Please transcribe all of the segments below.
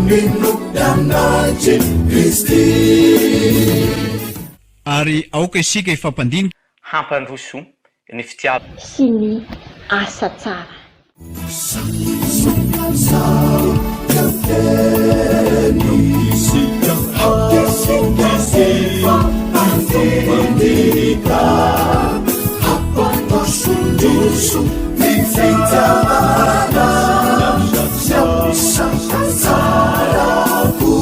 nino danatry Kristy ary aoka isika ifampandinika hampandroso ny fitiava sy ny asa tsara Pandika hapandosundusu mifitana saraku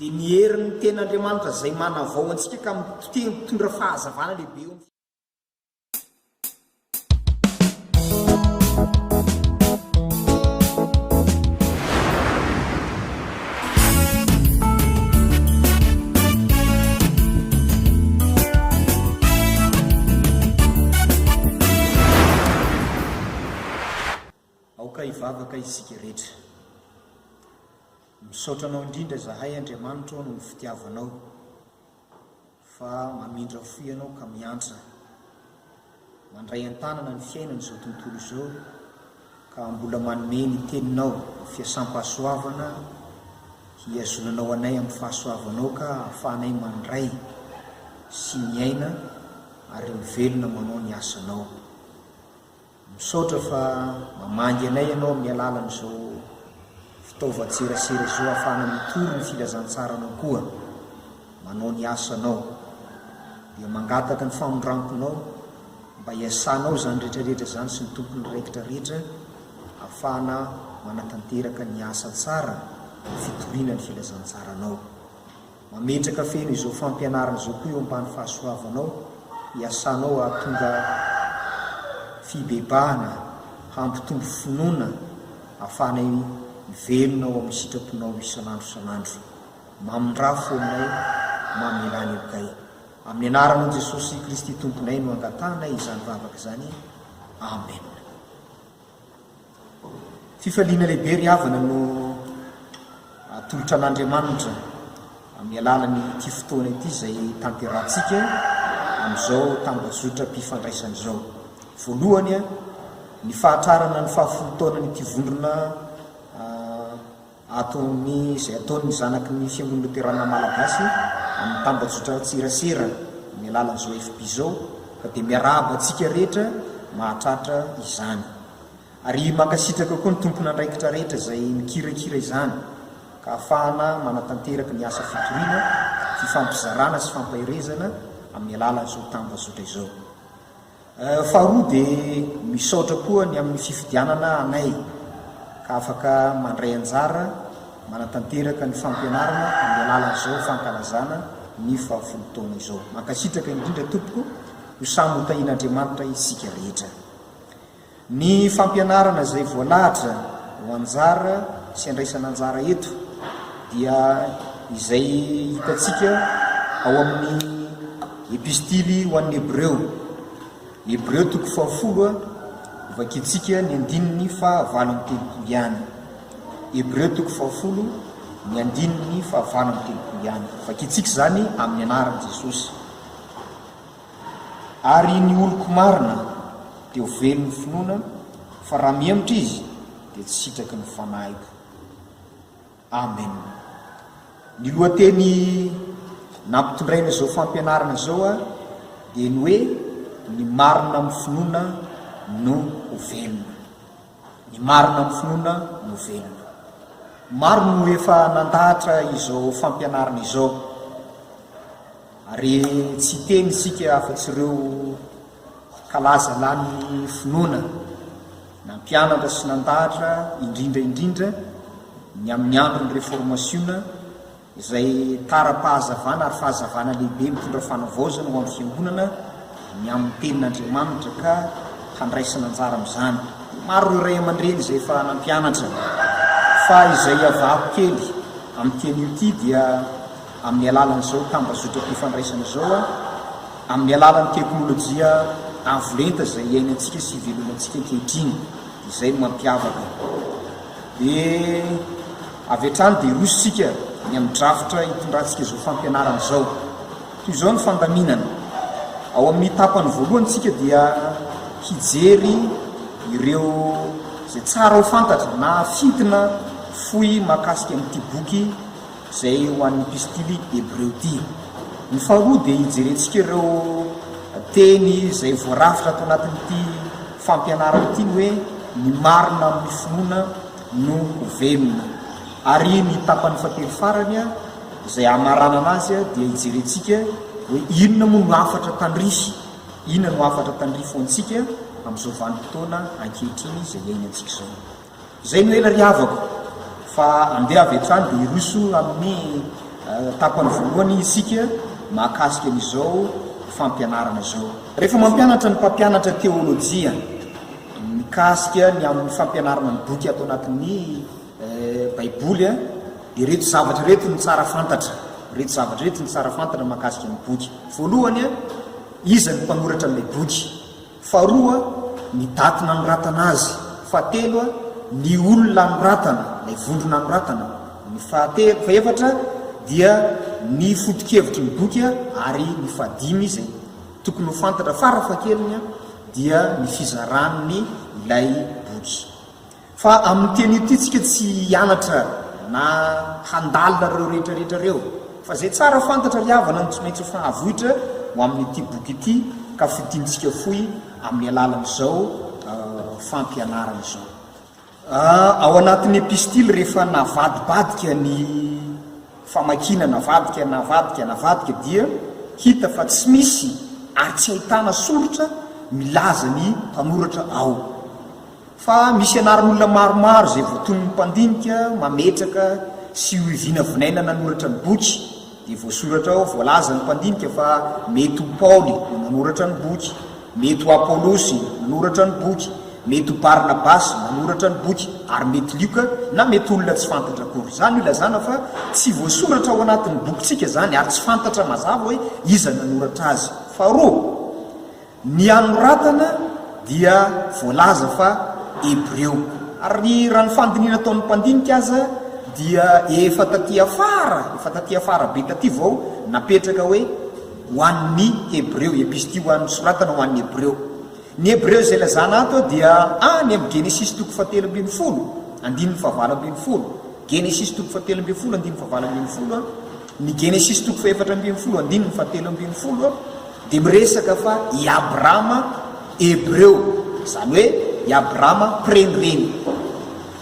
dia niherin'ny ten'Andriamanitra izay manavao antsika ka mitondra fahazavana lehibe eo. Aoka hivavaka isika rehetra misaotranao indrindra zahay Andriamanitra no fitiavanao fa mamindra foianao ka miantra mandray an-tanana ny fiainana izao tontolo izao ka mbola manome ny teninao fiasam-pahasoavana hiazonanao anay amin'ny fahasoavanao ka ahafahanay mandray sy miaina ary mivelona manao ny asanao. Misaotra fa mamangy anay ianao amin'ny alalan'izao fitaovan-tserasera izao ahafahana mitory ny filazantsaranao koa manao ny asanao dia mangataka ny famondrantonao mba hiasanao zany rehetrarehetra zany sy ny tompony raikitra rehetra ahafahana manatanteraka ny asa tsara fitoriana ny filazantsaranao. Mametraka feno izao fampianarana izao koa eo ambany fahasoavanao hiasanao ahatonga fibebahana hampitombo finoana ahafahanay mivelona ao amin'ny sitraponao isanandro. Mamindrafo aminay mamelany eokay amin'ny anaran'i Jesosy Kristy tomponay no angatanay izany vavaka izany. Amen. Fifaliana lehibe ry havana no atolotra an'Andriamanitra amin'ny alalany ity fotoana ity izay tanterantsika amin'izao tambazotra mpifandraisana izao. Voalohany ny fahatrarana ny fahafolo taona nyity vondrona ataony izay ataony zanaky ny fiangonana Luterana Malagasy amin'ny tambazotra tsirasera amin'ny alalan'izao FB izao ka dia miarahaba antsika rehetra mahatratra izany. Ary mankasitraka koa ny tompona andraikitra rehetra izay mikirakira izany ka ahafahana manatanteraka ny asa fitoriana, fifampizarana sy fampahirezana amin'ny alalan'izao tambazotra izao. Faharoa dia misaotra koa ny amin'ny fifidianana anay ka afaka mandray anjara manatanteraka ny fampianarana amin'ny alalan'izao fankalazana ny fahafolo taona izao. Mankasitraka indrindra tompoko ho samy hotahian'Andriamanitra isika rehetra. Ny fampianarana izay voalahatra ho anjara sy andraisana anjara eto dia izay hitantsika ao amin'ny epistily ho an'ny Hebreo toko fahafolo vakitsika ny andininy fahavalo amin'ny telopolo ihany. Hebreo toko fahafolo ny andininy fahavalo amin'ny telopolo ihany. Vakitsika zany amin'ny anaran'i Jesosy. Ary ny oloko marina dia ho velon'ny finoana fa raha miemitra izy dia tsy sitraky ny fanahiko. Amen. Ny lohateny nampitondraina izao fampianarana izao dia ny hoe ny marina amin'ny finoana no ho velona. Ny marina amin'ny finoana no velona. Maro no efa nandahatra izao fampianarana izao ary tsy teny isika afa-tsy ireo kalaza lany finoana na mpianatra sy nandahatra indrindra ny amin'ny andron'ny reformasiona izay tara-pahazavana ary fahazavana lehibe mitondra fanavaozana ho amin'ny fiangonana ny amin'ny tenin'Andriamanitra ka handraisana anjara amin'izany. Maro ireo ray aman-dreny izay efa nampianatra fa izay avako kely amin'ny teny ity dia amin'ny alalan'izao tambazotra mpifandraisana izao amin'ny alalan'ny teknôlôjia avolenta izay iainantsika sy ivelonantsika ankehitriny izay no mampiavaka. Dia avy hatrany dia irositsika ny amin'ny drafitra hitondrantsika izao fampianarana izao. Toy izao ny fandaminana. Ao amin'ny tapany voalohany tsika dia hijery ireo izay tsara ho fantatra na fitina fohy mahakasika amin'ity boky izay ho an'ny epistily Hebreo ity. Ny faharoa dia hijerentsika ireo teny izay voarafitra atao anatin'ity fampianarana ity ny hoe ny marina amin'ny finoana no ho velona. Ary ny tapany fahatelo farany izay hamarana anazy dia hijerentsika hoe inona moa no afatra tandrify, inona no afatra tandrify ho antsika amin'izao vanim-potoana ankehitriny izay iainantsika izao. Izay no ela ry havako fa andeha avy hatrany dia iroso amin'ny tapany voalohany isika mahakasika an'izao fampianarana izao. Rehefa mampianatra ny mpampianatra teolôjia mikasika ny amin'ny fampianarana ny boky atao anatin'ny baiboly dia reto zavatra reto ny tsara fantatra. Reto zavatra reto ny tsara fantatra mahakasika ny boky. Voalohany iza ny mpanoratra n'ilay boky. Faharoa ny daty nanoratana azy. Fahatelo ny olona anoratana, ilay vondrona anoratana ny faefatra dia ny fotokevitry ny boky ary ny fahadimy zay tokony ho fantatra farafakeliny dia ny fizaranny ilay boky fa amin'ny teny ity tsika tsy hianatra na handalina reo rehetrarehetra reo fa zay tsara fantatra riavana ny tsy maintsy fahavohitra ho amin'nyity boky ity ka fidintsika foy amin'ny alalan'izao fampianarana izao ao anatin'ny epistily rehefa navadibadika ny famakina navadika dia hita fa tsy misy ary tsy ahitana soratra milaza ny mpanoratra ao fa misy anaran'olona maromaro zay voatonony mpandinika mametraka sy hoivina vinaina nanoratra ny boky dia voasoratra ao voalaza ny mpandinika fa mety ho Paoly nanoratra ny boky, mety ho Apolosy nanoratra ny boky, mety ho Barnabasy nanoratra ny boky ary mety Lioka na mety olona tsy fantatra akory. Zany ilazana fa tsy voasoratra ao anatin'ny bokintsika zany ary tsy fantatra mazava hoe iza nanoratra azy. Faharoa, ny anoratana dia voalaza fa Hebreo ary raha ny fandiniana ataon'ny mpandinika aza dia efa taty afara be taty vao napetraka hoe ho an'ny Hebreo, episty ho an'ny soratana ho an'ny Hebreo. Ny Hebreo zay lazana ato dia any amin'ny Genesis toko 17 andininy 7 Genesis toko 17 andininy 7 ny Genesis toko 14 andininy 17 dia miresaka fa i Abrahama Hebreo, zany hoe i Abrahama prenireny.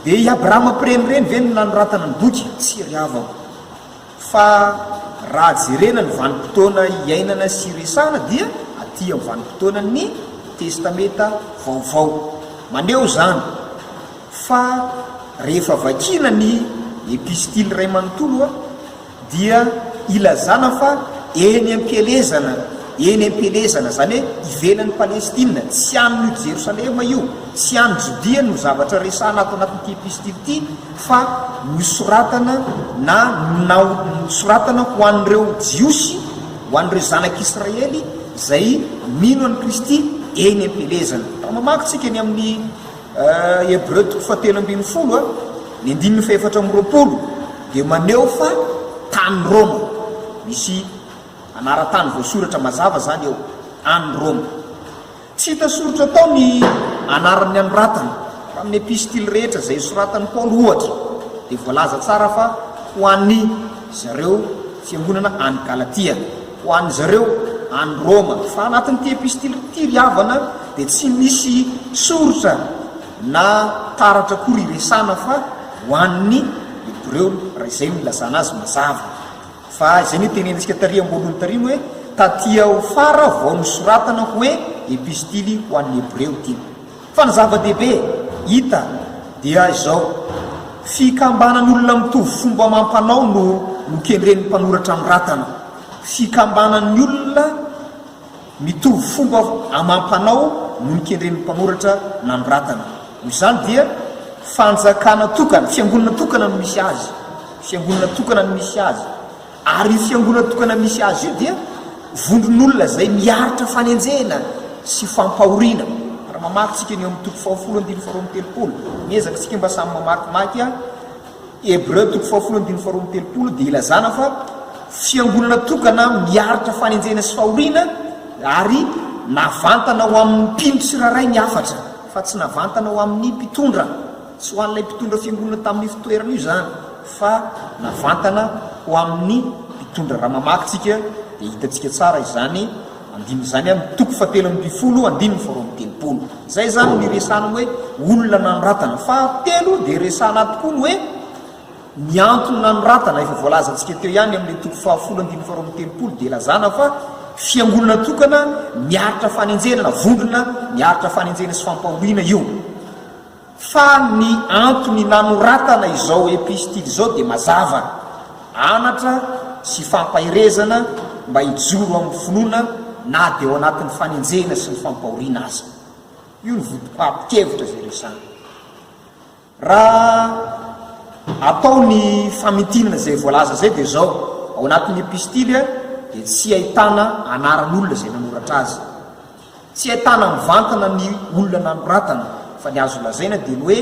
Dia i Abrahama prenireny ve no nanoratana ny boky? Tsy riavako fa raha jerena ny vanim-potoana iainana sy resana dia aty amin'ny vanim-potoana ny testameta vaovao. Maneo zany fa rehefa vakina ny epistily ray manontolo dia ilazana fa eny am-pielezana zany hoe ivelan'ny Palestina, tsy an'ny Jerosalema io, tsy an'ny Jodia no zavatra resana ato anatin'ity epistily ity, fa misoratana misoratana ho an'ireo jiosy, ho an'ireo zanak'Israely zay mino an'i Kristy eny am-pielezana. Raha mamakytsika ny amin'ny Hebreo toko 17 ny 420 dia maneo fa tany Roma, misy anaratany voasoratra mazava zany eo, any Roma. Tsy hita soratra tao ny anaran'ny anoratana fa amin'ny epistily rehetra zay soratan'ny Paoly ohatra dia voalaza tsara fa ho an'ny zareo fiangonana any Galatia, ho an'ny zareo any Roma. Fa anatin'ity epistily ity riavana dia tsy misy soratra na taratra kory resana fa ho an'ny Hebreo izay milazana azy mazava. Fa izay ny tenenintsika taria amboniny tarino hoe taty ao fara vao misoratana hoe epistily ho an'ny Hebreo ity. Fa ny zava-dehibe hita dia izao fikambanan'olona mitovy fomba mampanao no kendren'ny mpanoratra miratana. Fikambanan'ny olona mitovy fomba amampanao no kendren'ny mpanoratra nanoratana. Izany dia fanjakana tokana, fiangonana tokana no misy azy, fiangonana tokana no misy azy. Ary fiangonana tokana misy azy io dia vondron'olona zay miaritra fanenjena sy fampahoriana. Raha mamakytsika ny amin'ny toko 20 miezaka tsika mba samy mamakimaky Hebreo toko 20 dia ilazana fa fiangonana tokana miaritra fanenjena sy fahoriana ary navantana ho amin'ny mpino tsiraray ny afatra fa tsy navantana ho amin'ny mpitondra, tsy ho an'ilay mpitondra fiangonana tamin'ny fitoerana io zany fa navantana ho amin'ny mpitondra. Raha mamakytsika dia hitatsika tsara izany andiny zany amin'ny toko 17 andininy 20 zay zany ny resana hoe olona nanoratana. Fa telo dia resana tokoa ny hoe miantony nanoratana, efa voalazantsika teo ihany amin'ny toko 10 andininy 20 dia lazana fa fiangonana tokana miaritra fanenjena na vondrona miaritra fanenjena sy fampahoriana io. Fa ny antony nanoratana izao epistily izao dia mazava, anatra sy fampahirezana mba hijoro amin'ny finoana na dia ao anatin'ny fanenjena sy ny fampahoriana azy. Io ny vodikapikevitra zay resana. Raha atao ny famitinana zay voalaza zay dia zao ao anatin'ny epistily dia tsy ahitana anaran'olona zay nanoratra azy, tsy ahitana mivantana ny olona nanoratana, fa ny azo lazaina dia ny hoe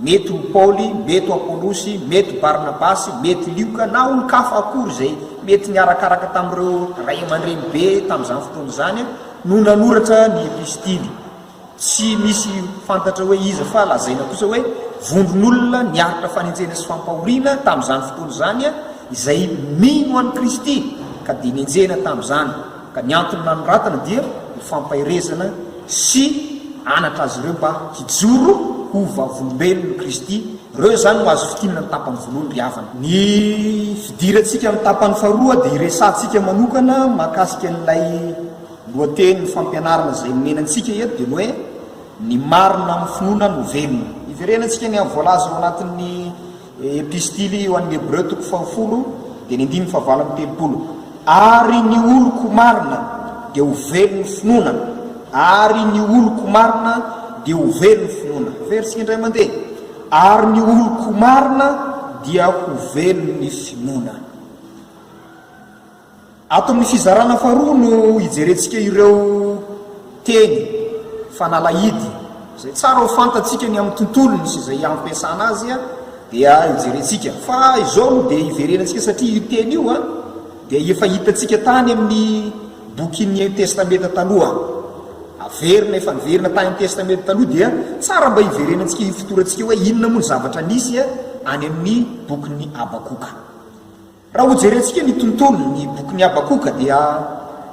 mety ho Paoly, mety ho Apôlosy, mety ho Barnabasy, mety Lioka na olo-kafa akory zay mety niarakaraka tamin'ireo ray aman-dreny be tamin'izany fotoana zany no nanoratra ny epistily. Tsy misy fantatra hoe iza fa lazaina kosa hoe vondron'olona niaritra fanenjena sy fampahoriana tamin'izany fotoana zany izay mino an'i Kristy ka dia nenjena tamin'izany, ka ny antony nanoratana dia ny fampahirezana sy anatra azy ireo mba hijoro ho vavolombelon'ny Kristy. Reo zany no azo fitinana ny tapany voalohany ry havana. Ny fidirantsika amin'ny tapany faharoa dia iresantsika manokana mahakasika n'ilay lohateny ny fampianarana izay menantsika eto dia hoe ny marina amin'ny finoana no velona. Iverenantsika ny amin'ny voalaza ao anatin'ny epistily ho an'ny Hebreo 10 dia ny 9:30. Ary ny oloko marina dia ho velon'ny finoana, ary ny oloko marina dia ho velon'ny finoana. Veritsika indray mandeha, ary ny oloko marina dia ho velon'ny finoana. Ato amin'ny fizarana faharoa no hijerentsika ireo teny fanalahidy zay tsara ho fantatsika ny amin'ny tontolony sy izay ampiasana azy dia hijerentsika. Fa izao no dia hiverenantsika satria io teny io dia efa hitantsika tany amin'ny bokin'ny testamenta taloha. Averina efa niverina tany amin'ny testamenta taloha dia tsara mba hiverenantsika hifotorantsika hoe inona moa ny zavatra nisy any amin'ny bokin'ny Abakoka. Raha ho jerentsika ny tontolo ny bokin'ny Abakoka dia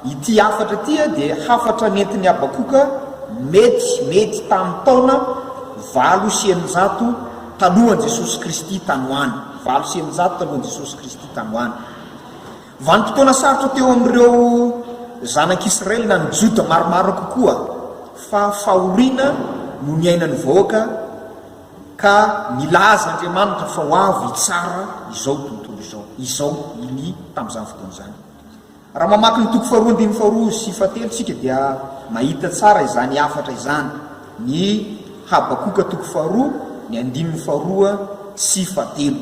ity hafatra ity dia hafatra nentin'ny Abakoka mety tamin'ny taona 700 talohan'i Jesosy Kristy tanoany. 700 talohan'i Jesosy Kristy tanoany. Vanim-potoana sarotra teo amin'ireo zanak'Israely na ny Joda maromaro kokoa fa fahoriana no niainany vahoaka ka nilaza Andriamanitra fa ho avy tsara izao tontolo izao iny tamin'izany fotoana zany. Raha mamaky ny 2:2 sy 7 tsika dia mahita tsara izany hafatra izany, ny Habakoka 2:2, ny 2 sy 7.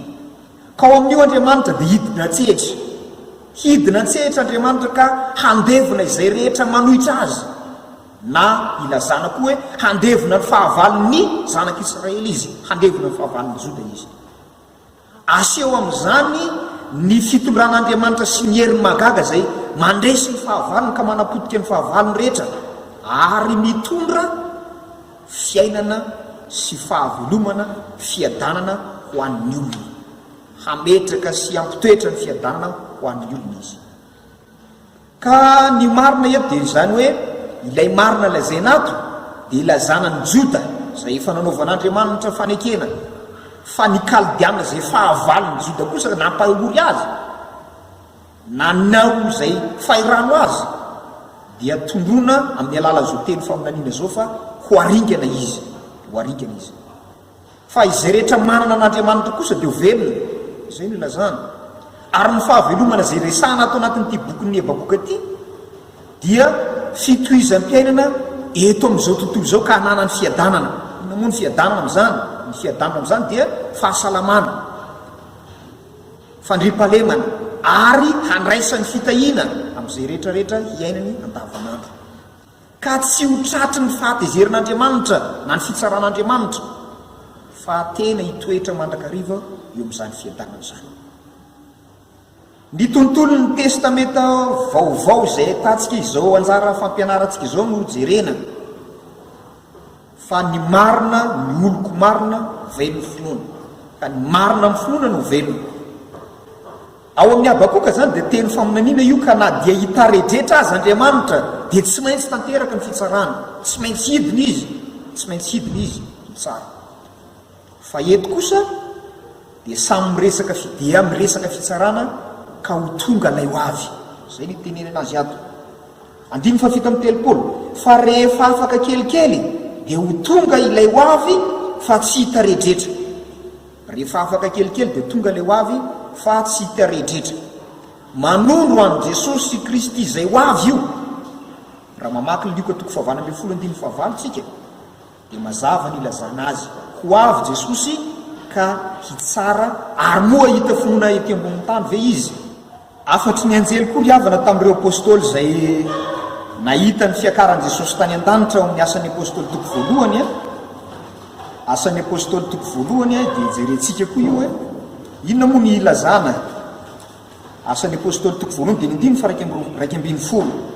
Ka ao amin'io Andriamanitra dia hidina tsehatra Andriamanitra ka handevina izay rehetra manohitra azy, na ilazana koa hoe handevina ny fahavalon'ny zanak'Israely izy, handevina ny fahavalon'ny Joda izy. Aseho amin'izany ny fitondran'Andriamanitra sy ny herin'ny magaga zay mandresy ny fahavalony ka manapotika ny fahavalony rehetra ary mitondra fiainana sy fahavelomana, fiadanana ho an'ny olona, hametraka sy ampitoetra ny fiadanana ho an'ny olona izy. Ka ny marina eto dia izany hoe ilay marina lazaina ato dia ilazana ny Joda zay efa nanaovan'Andriamanitra fanekena, fa ny Kaldiana zay fahavalon'ny Joda kosa nampahory azy na nao zay fahirano azy dia tondrona amin'ny alala zao teny faminaniana zao fa ho aringana izy. Fa izay rehetra manana an'Andriamanitra kosa dia ho velona, izay no ilazana. Ary ny fahavelomana zay resahana ato anatin'ity bokin'ny Habakoka ity dia fitohizan'ny mpiainana eto amin'izao tontolo izao ka hanana ny fiadanana. Inona moa ny fiadanana amin'izany? Ny fiadanana amin'izany dia fahasalamana, fandriampahalemana ary handraisan'ny fitahiana amin'izay rehetrarehetra hiainany andavanandro. Ka tsy ho tratry ny fahatezerin'Andriamanitra na ny fitsaran'Andriamanitra fa tena hitoetra mandrakariva eo amin'izany fiadanana izany. Ny tontolon'ny testamenta vaovao izay ahitantsika izao anjara fampianarantsika izao no jerena fa ny marina, ny oloko marina velon'ny finoana, ka ny marina amin'ny finoana no velona. Ao amin'ny Habakoka zany dia teny faminaniana io ka na dia hitaredretra azy Andriamanitra dia tsy maintsy tanteraka ny fitsarana, tsy maintsy hidina izy tsara. Fa eto kosa dia samy miresaka fitsarana ka ho tonga ilay ho avy, zay ny tenenana azy ato. 5:30 fa rehefa afaka kelikely dia ho tonga ilay ho avy fa tsy hitaredretra. Rehefa afaka kelikely dia tonga ilay ho avy fa tsy hitaredretra. Manondro an' Jesosy Kristy izay ho avy io. Raha mamaky ny Lioka 2:20 tsika dia mazava ny ilazana azy, ho avy Jesosy ka hitsara ary moa hita finoana ety ambony tany ve izy. Afatry ny anjely koa liavana tamin'ireo apôstôly izay nahita ny fiakaran'i Jesosy tany an-danitra ao amin'ny asan'ny apôstôly toko voalohany asan'ny apôstôly toko voalohany dia jerentsika koa io inona moa ny ilazana asan'ny apôstôly toko voalohany dia nindimy fa raiky ambiny folo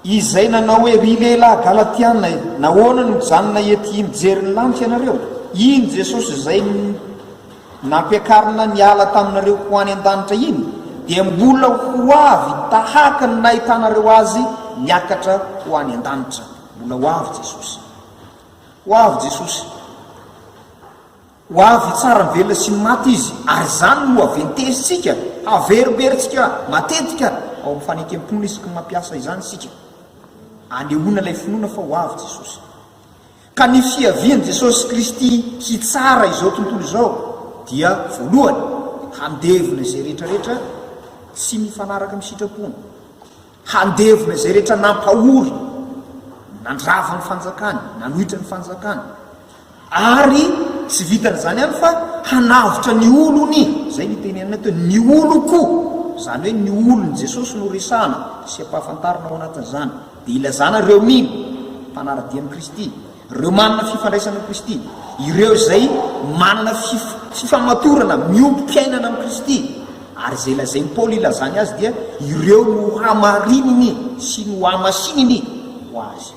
izay nanao hoe ry lehilahy galatiana nahoana no janona ety mijery ny lanitra ianareo iny jesosy izay nampiakarina ny ala taminareo ho any an-danitra iny dia mbola ho avy tahaka ny nahitanareo azy miakatra ho any an-danitra mbola ho avy jesosy ho avy jesosy ho avy tsara mivelona sy ny maty izy ary zany no aventesitsika averiberitsika matetika ao amin'ny fanekempony isaky mampiasa izany sika anehoana ilay finoana fa ho avy jesosy ka ny fiaviany jesosy kristy hitsara izao tontolo izao dia voalohany handevona izay rehetrarehetra sy mifanaraka amin'ny sitrapony handevona izay rehetra nampahory nandrava ny fanjakany nanohitra ny fanjakany ary tsy vitan'izany ihany fa hanavitra ny olony zay nitenenana teo ny oloko zany hoe ny olony jesosy no resana sy ampahafantarina ao anatin'izany dia ilazana ireo mino mpanaradian'i kristy ireo manana fifandraisana amin'i kristy ireo zay manana fifamatorana miompi-piainana amin'i kristy ary zay lazain'ny paoly ilazany azy dia ireo no hamarininy sy no hamasininy ho azy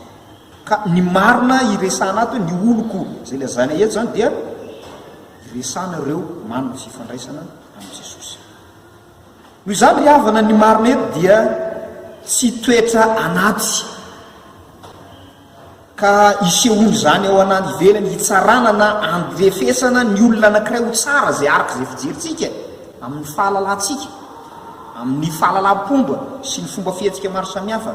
ka ny marina iresana ato ny oloko zay lazana eto zany dia iresana ireo manana fifandraisana amin'i jesosy noho izany ry havana ny marina eto dia tsy toetra anaty ka iseholy zany ao anaty ivelany hitsarana na andrefesana ny olona anankiray ho tsara zay araka zay fijeritsika amin'ny fahalalantsika amin'ny fahalalam-pomba sy ny fomba fihetsika maro samihafa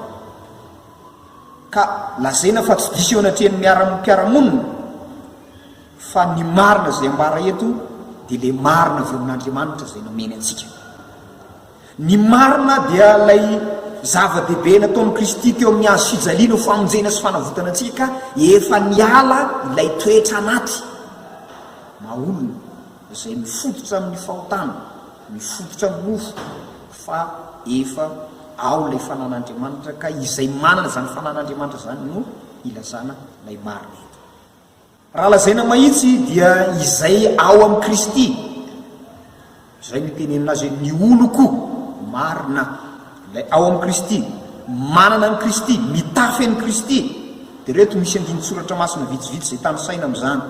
ka lazaina fa tsy diso eo anatreny mpiaramonina fa ny marina zay ambara eto dia le marina avy amin'Andriamanitra zay nomeny antsika ny marina dia lay zava-dehibe nataon'i Kristy teo amin'ny azo fijaliana ho famonjena sy fanavotana antsika efa niala ilay toetra anaty maolona izay mifototra amin'ny fahotana mifototra amin'ny mofo fa efa ao ilay fanan'Andriamanitra ka izay manana zany fanan'Andriamanitra zany no ilazana ilay marina eto raha lazaina mahitsy dia izay ao amin'i Kristy izay mitenenina azy hoe ny oloko marina lay ao amin'i Kristy manana an'i Kristy mitafy an'i Kristy dia reto misy andinitsoratra masina vitsivitsy zay tany saina amin'izany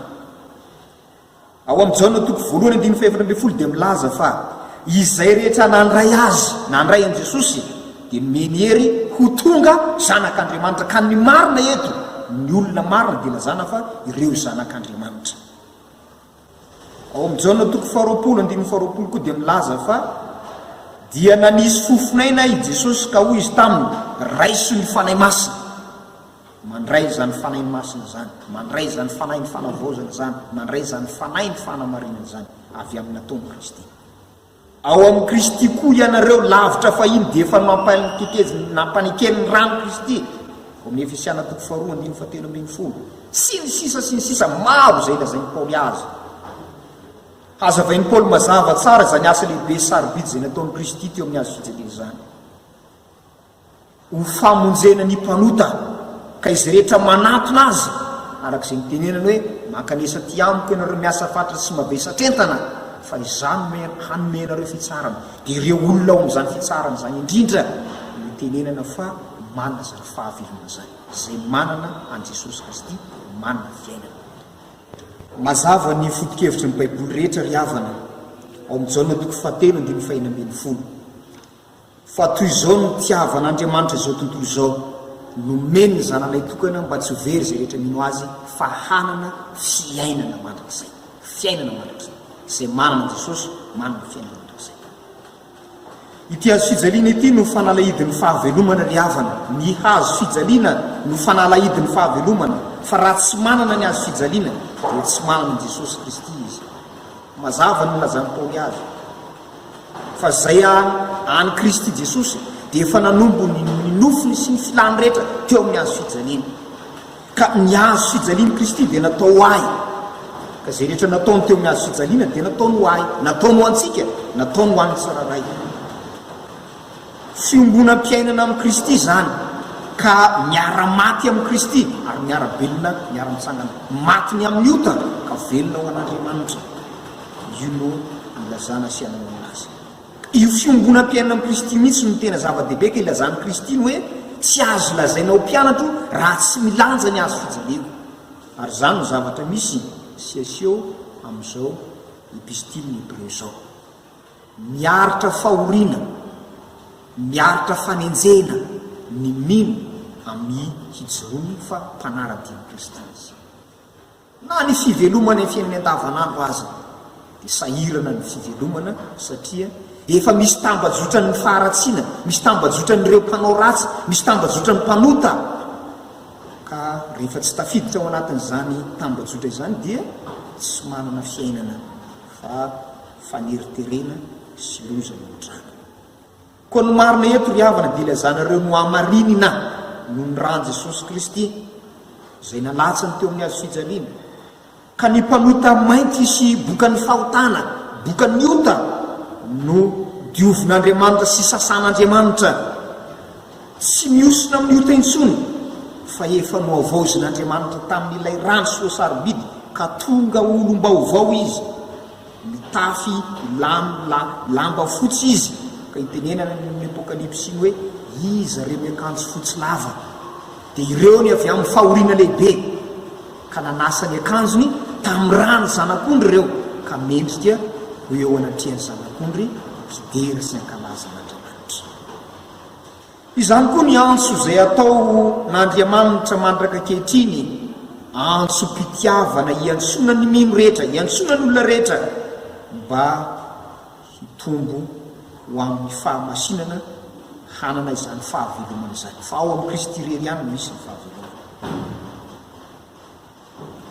ao amin'ny Jaona toko voalohany andiny faefatra ambin'ny folo dia milaza fa izay rehetra nandray azy nandray an' Jesosy dia nomeny hery ho tonga zanak'Andriamanitra ka ny marina eto ny olona marina dia lazana fa ireo zanak'Andriamanitra ao amin'ny Jaona toko faharoapolo andiny faharoapolo koa dia milaza fa dia nanisy fofinaina i Jesosy ka hoy izy taminy raiso ny fanahy masina mandray zany fanahy masina zany mandray zany fanahy ny fanavaozana zany mandray zany fanahy ny fanamarinana zany avy amin'ny nataon'i Kristy ao amin'i Kristy koa ianareo lavitra fahiny dia efa nampanekeny ny rano Kristy ao amin'ny Efesiana toko faharoa andiny fahatelo ambin'ny folo sy ny sisa maro zay lazain'ny Paoly azy hazavain'ny Paoly mazava tsara zany asa lehibe sarobidy zay nataon'i Kristy teo amin'ny azo fijaliana zany ho famonjena ny mpanota ka izy rehetra manatona azy arak'izay mitenenana hoe mankanesa ty amiko ianareo miasa fatra sy mavesatrentana fa izany hanome anareo fitsarana dia ireo olona ao amin'izany fitsarana zany indrindra mitenenana fa manana zany fahavelona zany zay manana an' Jesosy Kristy manana fiainana mazava ny foto-kevitry ny baiboly rehetra ry havana ao amin'ny Jaona toko fahatelo andiny fahina ambin'ny folo fa toy izao no tiavan'Andriamanitra izao tontolo izao nomeny ny zananay tokana mba tsy ho very zay rehetra mino azy fa hanana fiainana mandrakizay fiainana mandrakizay zay manana Jesosy manana fiainana mandrakizay ity hazo fijaliana ity no fanalahidin'ny fahavelomana ry havana ny hazo fijaliana no fanalahidin'ny fahavelomana fa raha tsy manana ny hazo fijaliana dia tsy manana an' Jesosy Kristy izy mazava no lazan'ny Paoly azy fa zay any Kristy Jesosy dia efa nanombo ny nofiny sy ny filany rehetra teo amin'ny hazo fijaliana ka ny hazo fijaliana Kristy dia natao ahy ka zay rehetra nataony teo amin'ny hazo fijaliana dia nataony ho ahy nataony ho antsika nataony ho an'ny tsararay fiombonam-piainana amin'i Kristy zany ka miara-maty amin'i Kristy ary miara-belona miara-mitsangana matiny amin'ny ota ka velona ho an'Andriamanitra. Io no ilazana sy ananana azy. Io fiombonam-piainana amin'i Kristy mihitsy no tena zava-dehibe ka ilazan'i Kristy hoe tsy azo lazainao mpianatro raha tsy milanja ny azo fijaleko. Ary zany no zavatra misy siaseo amin'izao epistily Hébreu zao. Miaritra fahoriana, miaritra fanenjena ny mino amin'ny hijoroany fa mpanara-diny Kristy izy. Na ny fivelomana ny fiainany andavanandro aza dia sahirana ny fivelomana satria efa misy tambajotra ny faharatsiana, misy tambajotra n'ireo mpanao ratsy, misy tambajotra ny mpanota. Ka rehefa tsy tafiditra ao anatin'izany tambajotra izany dia tsy manana fiainana fa faneriterena sy loza mihotrana. Koa ny marina eto ry havana dia ilazanareo no amarinina no ny rany Jesosy Kristy izay nalatsany teo amin'ny azo fijaliana. Ka ny mpanota mainty sy bokan'ny fahotana, bokan'ny ota no diovin'Andriamanitra sy sasan'Andriamanitra. Tsy miosina amin'ny ota intsony fa efa noavaozin'Andriamanitra tamin'ilay rano sy sarobidy ka tonga olom-baovao izy, mitafy lamba fotsy izy. Ka itenenana amin'ny apokalipsy iny hoe izy reo miakanjo fotsy lava dia ireo ny avy amin'ny fahoriana lehibe ka nanasany akanjony tamin'ny rano zanak'ondry ireo ka mendrika ho eo anatrehan'ny zanak'ondry fidera sy ankalazan'Andriamanitra. Izany koa ny antso izay atao n'Andriamanitra mandraka ankehitriny, antso mpitiavana iantsona ny mino rehetra, iantsona ny olona rehetra mba hitombo ho amin'ny fahamasinana hanana izany fahavelomana izany. Fa ao amin'ny Kristy irery ihany no misy ny fahavelomana.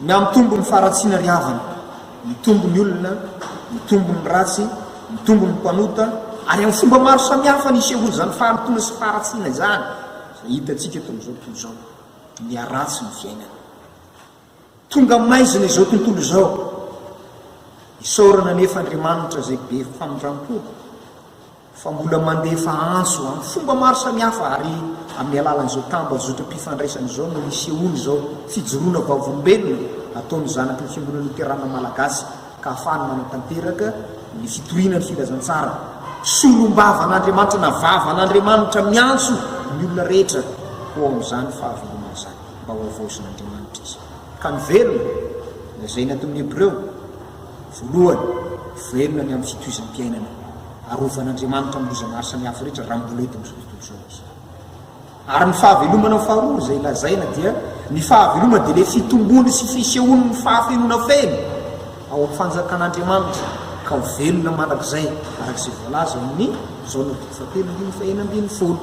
Miamitombo ny faharatsiana ry havana, mitombo ny olona, mitombo ny ratsy, mitombo ny mpanota, ary amin'ny fomba maro samihafa ny isehoana izany faharitoana sy faharatsiana izany izay hitantsika eto amin'izao tontolo izao. Miaratsy ny fiainana. Tonga maizina izao tontolo izao, isaorana nefa Andriamanitra izay be famindram-po fa mbola mandefa antso amin'ny fomba maro samihafa ary amin'ny alalan'izao tambazotra-pifandraisana izao no isehoana izao fijoroana vavolombelona ataony zanaky ny fiangonana Luterana Malagasy ka ahafahany manatanteraka ny fitoriana ny filazantsara. Solombavan'Andriamanitra na vavan'Andriamanitra miantso ny olona rehetra ho amin'izany fahavelomana izany mba ho avaozin'Andriamanitra izy. Ka ny velona izay natao amin'ny Hébreu voalohany velona ny amin'ny fitohizam-piainana arovan'Andriamanitra amin'ny loza maro samihafa rehetra raha mbola eto amin'izao tontolo izao izy. Ary ny fahavelomana faharoa izay lazaina dia ny fahavelomana dia le fitombony sy fisehoany ny fahafenona feno ao amin'ny fanjakan'Andriamanitra ka ho velona mandrakizay arak'izay voalaza amin'ny zao no fatelo ambiny faena ambiny folo.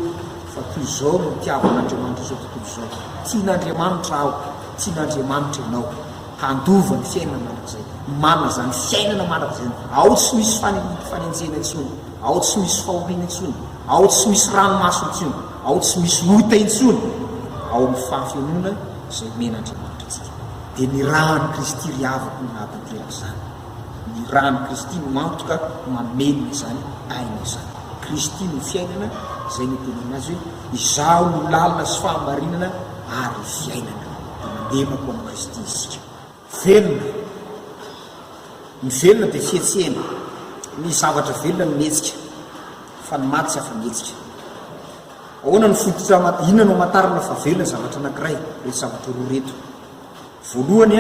Fa toy izao no tiavan'Andriamanitra izao tontolo izao. Tian'Andriamanitra aho, tian'Andriamanitra ianao handova ny fiainana mandrakizay, manana zany fiainana mandrakizay. Ao tsy misy fanenjena intsony, ao tsy misy fahoriana intsony, ao tsy misy ranomaso intsony, ao tsy misy ota intsony, ao amin'ny fahafenona izay men'Andriamanitra antsika. Dia ny rahan'i Kristy ry havako no nahatanteraka izany. Ny rahan'i Kristy no antoka mamelona izany aina izany. Kristy no fiainana izay ny tenena azy hoe izaho no lalina sy fahamarinana ary fiainana. Mandemako amin'ny Kristy isika. Velona. Ny velona dia fietsehana. Ny zavatra velona no mihetsika fa ny maty tsy afa-mihetsika. Ahoana ny fototra inona no amatarana fa velona zavatra anankiray, rehetra zavatra roa reto. Voalohany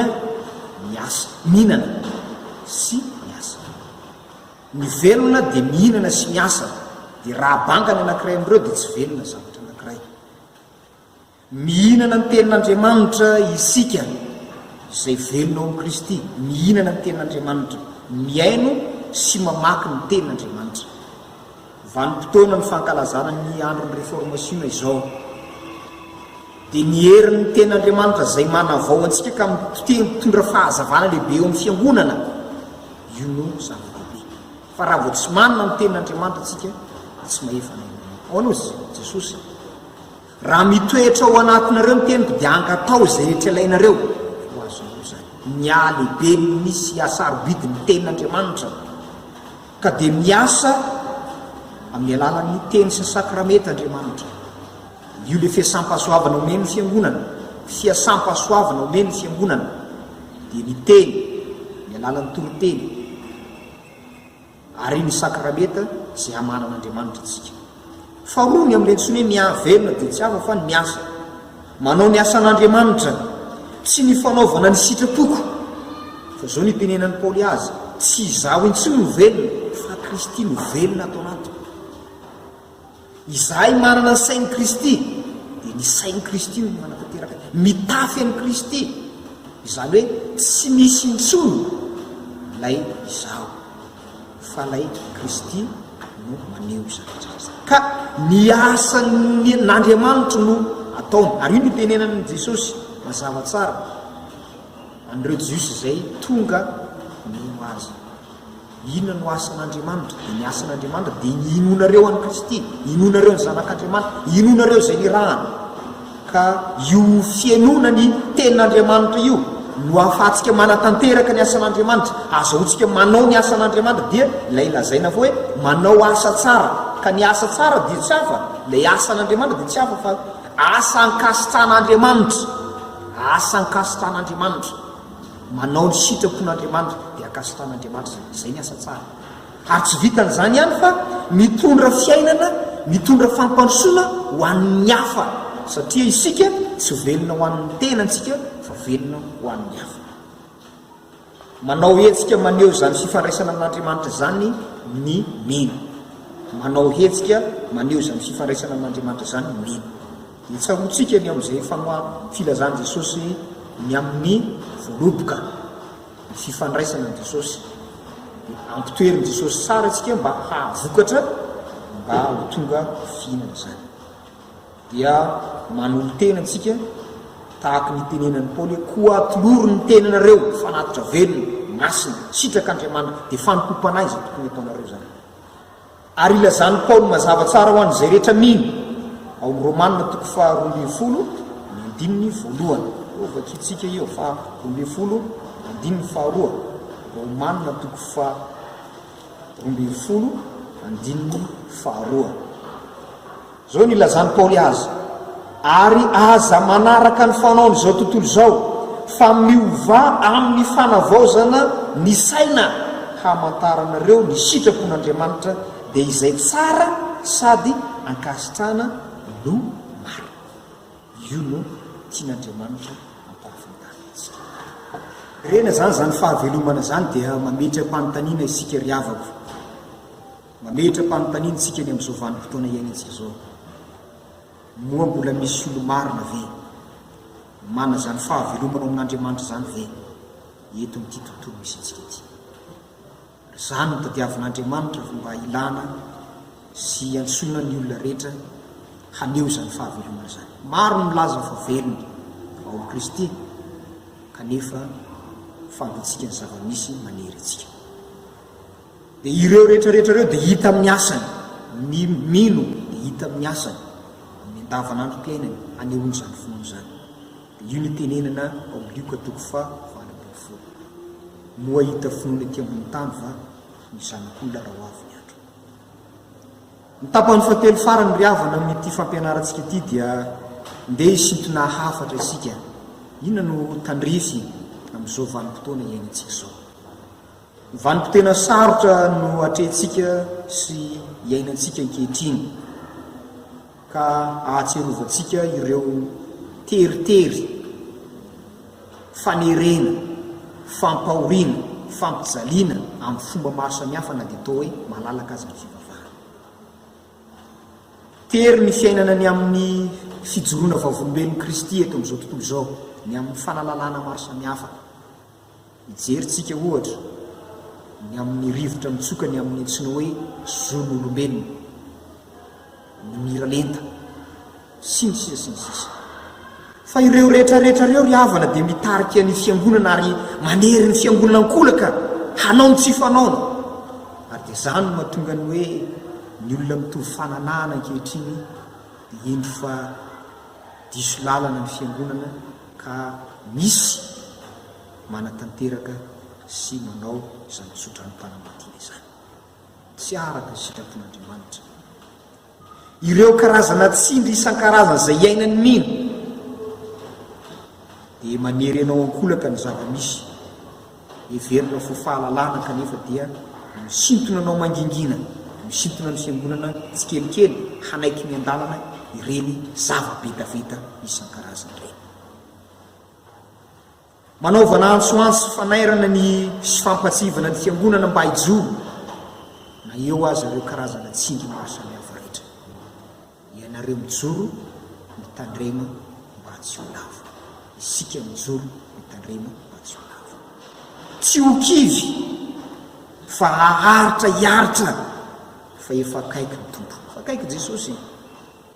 miasa, mihinana sy miasa. Ny velona dia mihinana sy miasa. Dia raha bangana anankiray amin'ireo dia tsy velona zavatra anankiray. Mihinana ny tenin'Andriamanitra isika izay velona ao amin'i Kristy. Mihinana ny tenin'Andriamanitra, miaino sy mamaky ny tenin'Andriamanitra. Vanim-potoana ny fankalazana ny andron'ny réformation izao dia miherin'ny tenin'Andriamanitra izay manavao antsika ka mitondra fahazavana lehibe eo amin'ny fiangonana. Io no zava-dehibe. Fa raha vao tsy manana ny tenin'Andriamanitra antsika tsy mahefa naina. Ahoana ozy Jesosy? Raha mitoetra ao anatinareo ny teniko dia angatao izay rehetra ilainareo. Ho azonareo zany. Miaha lehibe misy asarobidy ny tenin'Andriamanitra ka dia miasa amin'ny alalan'ny teny sy sakramety Andriamanitra. io le fiasam-pahasoavana omeny fiangonana fiasam-pahasoavana omeny fiangonana dia ny teny ny alalan'ny toroteny ary ny sakrameta zay hamanan'Andriamanitra tsika faharoa ny amin'ilay ntsony hoe mihavelona dia tsy hafa fa ny miasa manao ny asan'Andriamanitra tsy ny fanaovana ny sitrapoko fa zao ny tenenan'ny Paoly azy tsy izaho intsony no velona fa Kristy no velona atao anatiko izahay manana ny sain'i Kristy dia ny sain'i Kristy no manatanteraka mitafy an'i Kristy izany hoe tsy misy intsony lay izaho fa lay Kristy no maneho izany ka ny asan'Andriamanitra no ataony ary io no tenenan'i Jesosy mazava tsara an'ireo jiosy zay tonga no azy inona no asan'Andriamanitra dia ny asan'Andriamanitra dia ny inonareo an'i Kristy inonareo ny zanak'Andriamanitra inonareo zay nirahana ka io fiainona ny tenin'Andriamanitra io no ahafahantsika manatanteraka ny asan'Andriamanitra azahoantsika manao ny asan'Andriamanitra dia ilay lazaina fa hoe manao asa tsara ka ny asa tsara dia tsy hafa ilay asan'Andriamanitra dia tsy hafa fa asa ankasitrahan'Andriamanitra asa ankasitrahan'Andriamanitra manao ny sitrapon'Andriamanitra dia ankasitrahan'Andriamanitra zay ny asa tsara ary tsy vitan'izany ihany fa mitondra fiainana mitondra fampandrosoana ho an'ny hafa satria isika tsy velona ho an'ny tenantsika fa velona ho an'ny hafa manao hetsika maneho zany fifandraisana amin'Andriamanitra zany ny mena manao hetsika maneho zany fifandraisana amin'Andriamanitra zany ny mena dia tsarotsika ny amin'izay filazan'i Jesosy ny amin'ny voaloboka ny fifandraisana an' Jesosy ampitoerin'i Jesosy tsara tsika mba hahavokatra mba ho tonga fihinana zany dia manolo tenantsika tahaka ny tenenan'ny Paoly koa atoloro ny tenanareo fanatitra velona masina sitrak'Andriamanitra dia fanompompanahy zay tokony ataonareo zany ary ilazany Paoly mazava tsara ho an'izay rehetra mino ao amin'ny Romanina toko faha 12 ny 1 vakitsika io fa 12 andininy faharoa Romanina toko faha 12 andininy faharoa zao ny ilazany Paoly azy ary aza manaraka ny fanaony zao tontolo zao fa miova amin'ny fanavaozana ny saina hamantaranareo ny sitrapon'Andriamanitra dia izay tsara sady ankasitrana no maro io no tian'Andriamanitra ampahafantaritsika rena zany zany fahavelomana zany dia mametra mpanontaniana isika riavako mametra mpanontaniana isika ny amin'izao vanim-potoana iainantsika zao moa mbola misy olo marina ve mana zany fahavelomana amin'Andriamanitra zany ve eto amin'ity tontolo misy antsika ity zany no tadiavin'Andriamanitra fa mba ilana sy antsoina ny olona rehetra haneho zany fahavelomana zany maro no milaza fa velona ao amin'i Kristy kanefa fantatsika ny zava-misy manery atsika dia ireo rehetrarehetra reo dia hita amin'ny asany ny mino dia hita amin'ny asany amin'ny andavanandrom-piainany hanehoany zany finoana zany dia io ny tenenana ao amin'ny Lioka toko faha 20 moa hita finoana aty ambony tany fa ny zanak'olona raha ho avy ny andro ny tapany fahatelo farany riavana amin'ity fampianarantsika ity dia ndeha hisintona hafatra isika inona no tandrify amin'izao vanim-potoana iainantsika zao ny vanim-potena sarotra no atrehantsika sy iainantsika ankehitriny ka ahatserovantsika ireo teritery fanerena fampahoriana fampijaliana amin'ny fomba maro samihafa na dia atao hoe malalaka azy ny fivavahana tery ny fiainana ny amin'ny fijoroana vavolombelon'i Kristy eto amin'izao tontolo zao ny amin'ny fanalalana maro samihafa hijeryntsika ohatra ny amin'ny rivotra mitsoka ny amin'ny antsona hoe zon'olombelona ny miralenta sy ny sisa sy ny sisa fa ireo rehetrarehetra reo ry havana dia mitarika ny fiangonana ary manery ny fiangonana ankolaka hanao ny tsy fanaona ary dia zany no mahatonga ny hoe ny olona mitovy fananahana ankehitriny dia endro fa diso lalana ny fiangonana ka misy manatanteraka sy manao izany tsotra ny mpanambadiana izany tsy araka ny sitrapon'Andriamanitra ireo karazana tsindry isan-karazana zay iainany mino dia manery ianao ankolaka ny zava-misy everina fo fahalalana kanefa dia misintona anao mangingina misintona ny fiangonana tsikelikely hanaiky ny an-dalana ireny zava-betaveta isan-karazana ireny. Manaovana antsoantso fanairana ny sy fampatsivana ny fiangonana mba hijoro na eo azy ireo karazana tsindry maro samihafa rehetra. Ianareo mijoro mitandrema mba tsy ho lavo, isika mijoro mitandrema mba tsy ho lavo. Tsy ho kivy fa haharitra hiaritra fa efa akaiky ny tompo. Fa akaiky Jesosy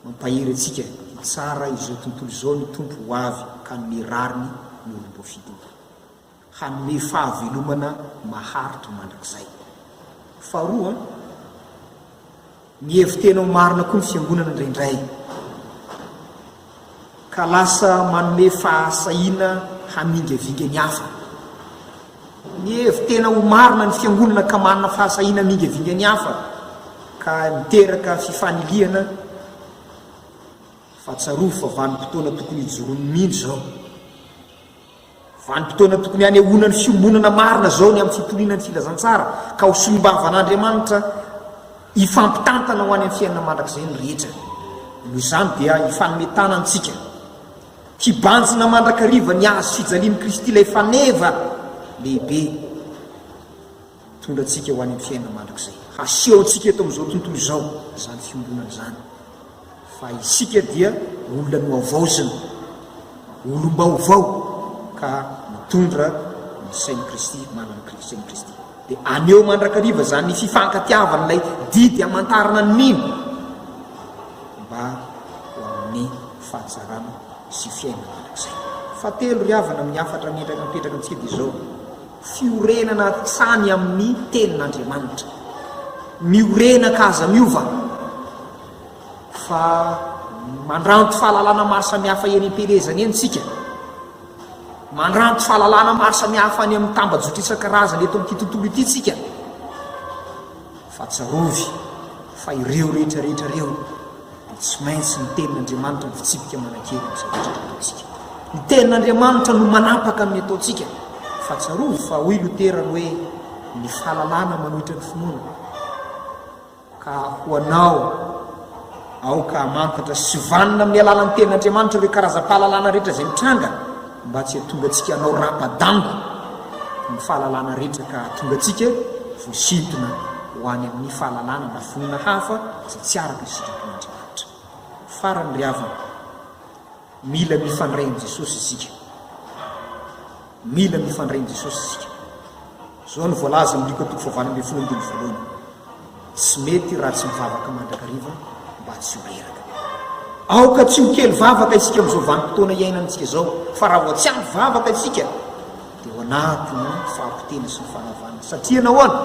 mampahery atsika tsara izao tontolo izao ny tompo ho avy ka nome rariny ny olom-boafidina, hanome fahavelomana maharitra mandrakizay. Faharoa, ny hevitenao marina koa ny fiangonana indraindray ka lasa manome fahasahiana hamingavinga ny hafa. Ny hevitena ho marina ny fiangonana ka manana fahasahiana hamingavinga ny hafa ka miteraka fifaniliana, fa tsaroa fa vanim-potoana tokony hijoron'ny mino zao, vanim-potoana tokony hanehoana ny fiombonana marina zao ny amin'ny fitoniana ny filazantsara ka ho solombavan'Andriamanitra hifampitantana ho any amin'ny fiainana mandrakizay ny rehetra. Noho izany dia hifanometana antsika hibanjina mandrakariva ny azo fijalian'i Kristy ilay faneva lehibe tondra antsika ho any amin'ny fiainana mandrakizay. Haseho antsika eto amin'izao tontolo izao zany fiombonana zany, fa isika dia olona no avaozina, olom-baovao ka mitondra ny sain'i Kristy, manana sain'i Kristy. Dia aneo mandrakariva zany ny fifankatiavana ilay didy amantarana ny mino mba ho amin'ny fahatsarana sy fiainana mandrakizay. Fahatelo ry havana amin'ny afatra mipetraka antsika dia izao: fiorenana tsany amin'ny tenin'Andriamanitra, miorena ka aza miova, fa mandranto fahalalana maro samihafa eny am-perezana eny tsika, mandranto fahalalana maro samihafa any amin'ny tambajotra isan-karazana eto amin'ity tontolo ity tsika, fa tsarovy fa ireo rehetrarehetra reo dia tsy maintsy ny tenin'Andriamanitra ny fitsipika manan-kely ny zavatra ataontsika. Ny tenin'Andriamanitra no manapaka amin'ny ataontsika, fa tsarovy fa hoy Loterana hoe ny fahalalana manohitra ny finoana, ka ho anao aoka mantatra sy vanina amin'ny alalan'ny tenin'Andriamanitra ireo karazam-pahalalana rehetra izay mitranga mba tsy hatonga antsika hanao rapa-dango ny fahalalana rehetra ka tonga antsika voasintona ho any amin'ny fahalalana na finoana hafa izay tsy araka ny sitrapon'Andriamanitra. Farany ry havana, mila mifandray amin'i Jesosy isika, mila mifandray amin'i Jesosy isika. Zao no voalaza amin'ny Luka 9:12, tsy mety raha tsy mivavaka mandrakariva mba tsy ho reraka. Aoka tsy ho kely vavaka isika amin'izao vanim-potoana iainantsika zao, fa raha vao tsy ampy vavaka isika dia ho anatiny fahampitena sy ny fanavana. Satria nahoana?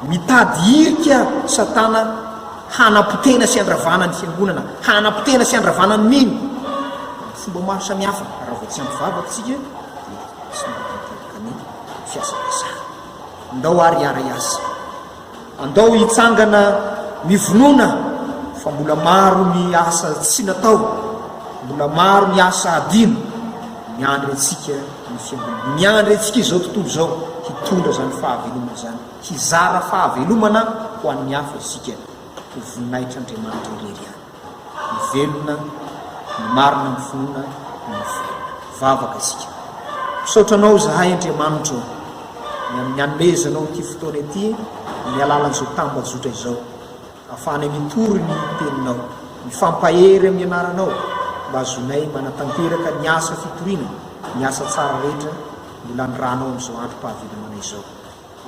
Mitady irika Satana hanapotena sy andravana ny fiangonana, hanapotena sy andravana ny mino fomba maro samihafa. Raha vao tsy ampy vavaka isika dia tsy mahatanteraka ny fiasa-piasana. Andao ariara iasa, andao hitsangana mivonona, fa mbola maro ny asa tsy natao, mbola maro ny asa adino. Miandry antsika ny fiangonana, miandry antsika izao tontolo izao hitondra zany fahavelomana zany, hizara fahavelomana ho an'ny hafa isika ho voninahitra Andriamanitra irery ihany. Ny velona, ny marina, ny finoana, ny velona, vavaka isika. Misaotranao zahay Andriamanitra ny amin'ny anomezanao ty fotoana ity ny alalan'izao tambajotra izao, ahafahana mitory ny teninao, mifampahery amin'ny anaranao mba azonay manatanteraka ny asa fitoriana, ny asa tsara rehetra mbola ny ranao amin'izao androm-pahavelomana izao.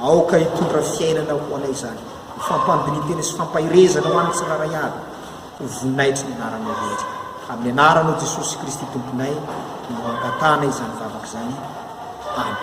Aoka hitondra fiainana ho anay zany, ifampandinitena sy fampahirezana ho an'ny tsiraray aby, ho voninahitra ny anaranao rehetra. Amin'ny anaranao Jesosy Kristy tomponay no angatanay izany vavaka zany. Amen.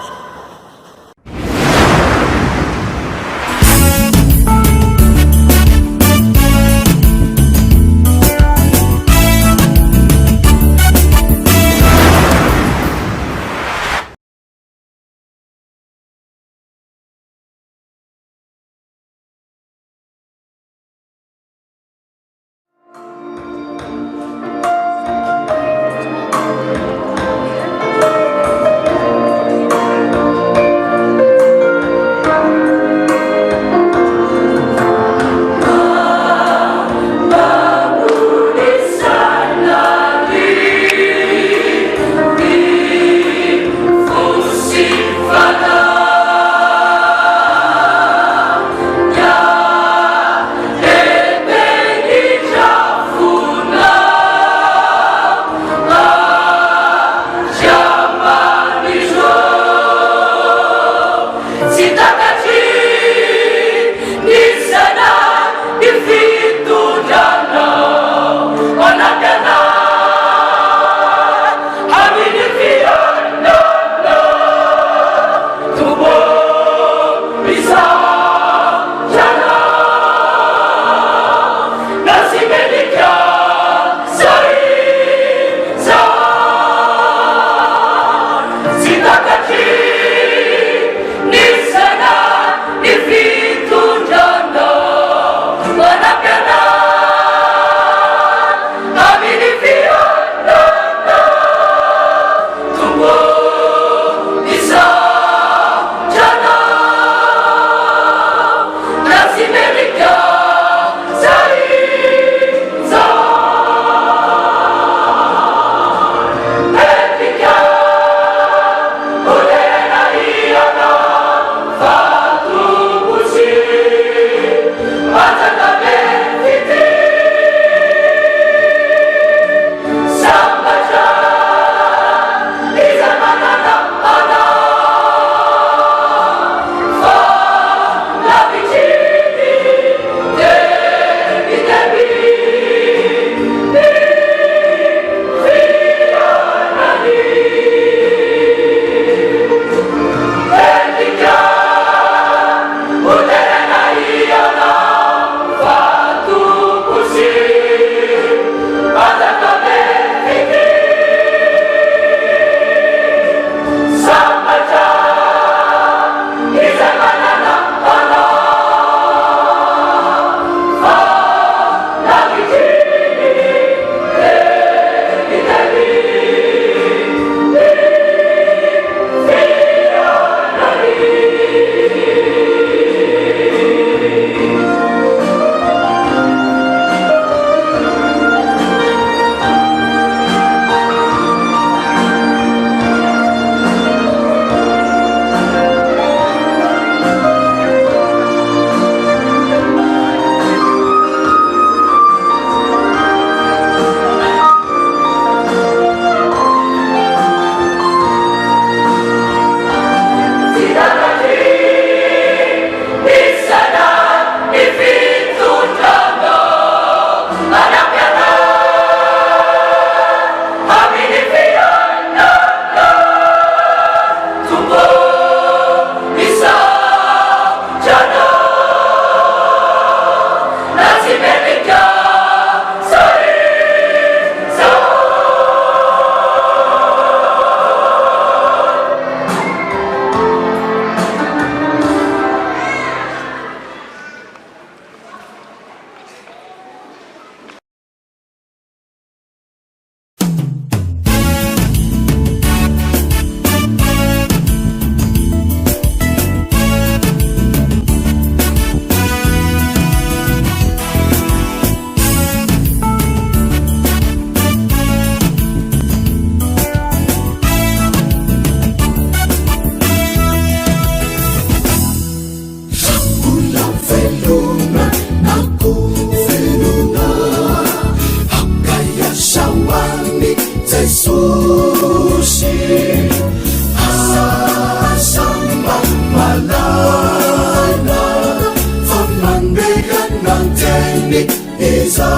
vitsany iza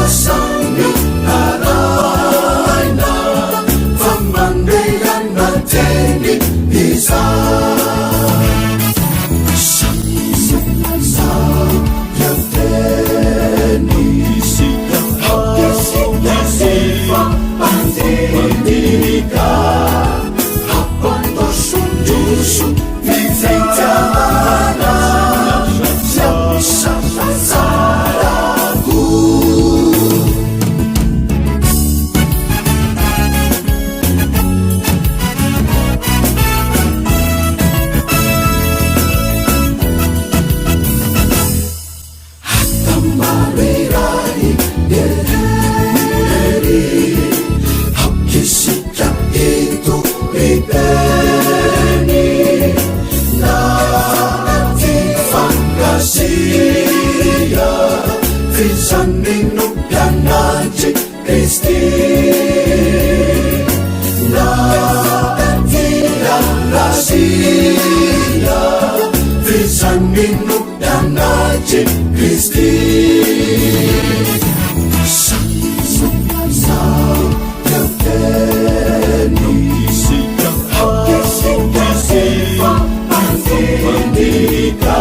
asany araina fa mandeana teny iza samiza yateny sikasifa pandinika apandosondoso vivitana siamisafazarako atamarirai eri hakisika itu ipeni natifangasiya visanino pianaci Kristi natifangasiya visanino pianaci Kristi sa yateni hakisifa pandinika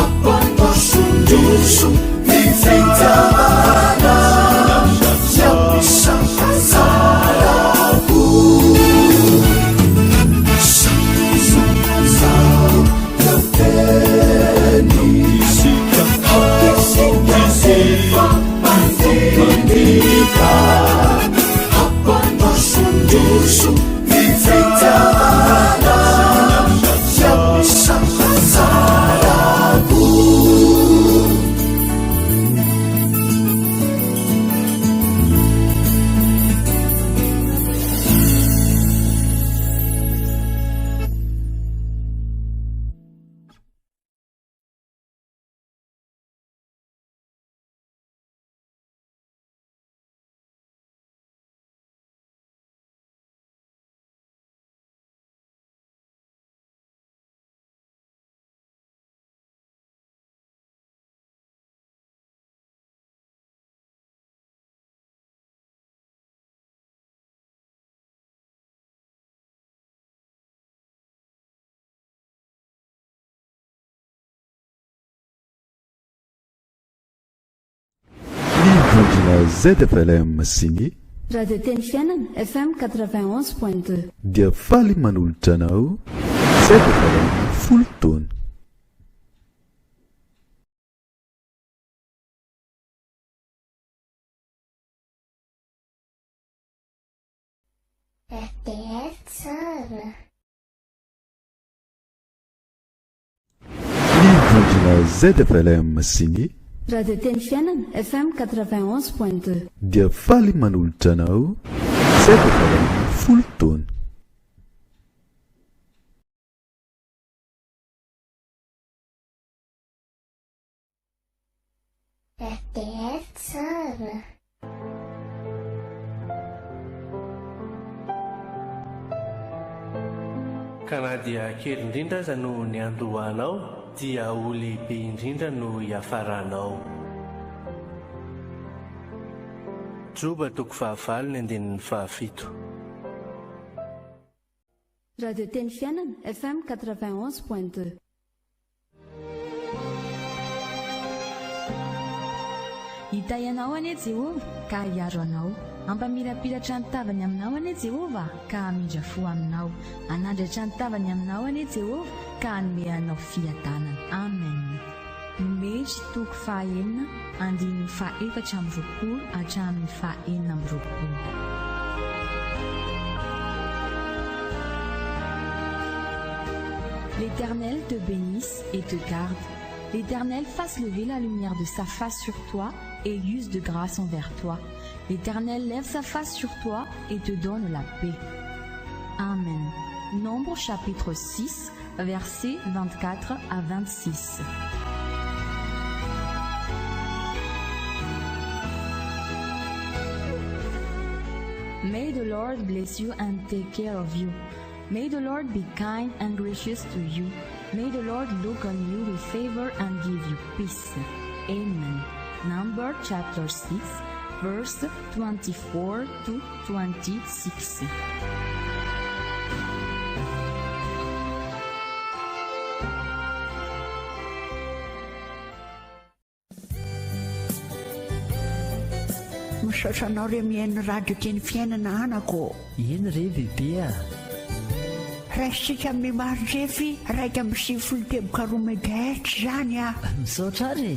apandosondoso vivitana siamisafazarako sa yateni hakisifa pandinika apandosondoso vivitana siamisafazarako Nivondrina ZFLM Sini radio teny fiainana FM 91.2 dia faly manolotra anao ZFLM folo taona. Nivondrina ZFLM Sini radio teny fiainana FM 91.2 dia faly manolotra anao ZFLM folo taona. kana dia kely indrindra aza no ny andohanao dia ho lehibe indrindra no hiafaranao. Joba toko fahavalo ny andinin'ny fahafito. radio teny fiainana FM 91.2 hita ianao anie Jehova ka hiaro anao, ampamirapiratra ny tavany aminao anie Jehova ka hamindra fo aminao, anandratra ny tavany aminao anie Jehova ka hanome anao fiadanana. Amen. Numeri toko fahaenina andininy fahaefatra amby roapolo hatramin'ny fahaenina amby roapolo. L'Éternel te bénisse et te garde. L'Éternel fasse lever la lumière de sa face sur toi et use de grâce envers toi. L'Éternel lève sa face sur toi et te donne la paix. Amen. Nombre chapitre 6, versets 24 à 26. May the Lord bless you and take care of you. May the Lord be kind and gracious to you. May the Lord Lord look on you with favor and give you peace. Amen. Number chapter 6, verse 24 to 26. Misaotra anao re mihaino radio teny fiainana anako. Eny re bebea. Raisitsika mimarindrefy raika amby 10 teboka 2 megahertz zany a. Misaotra re.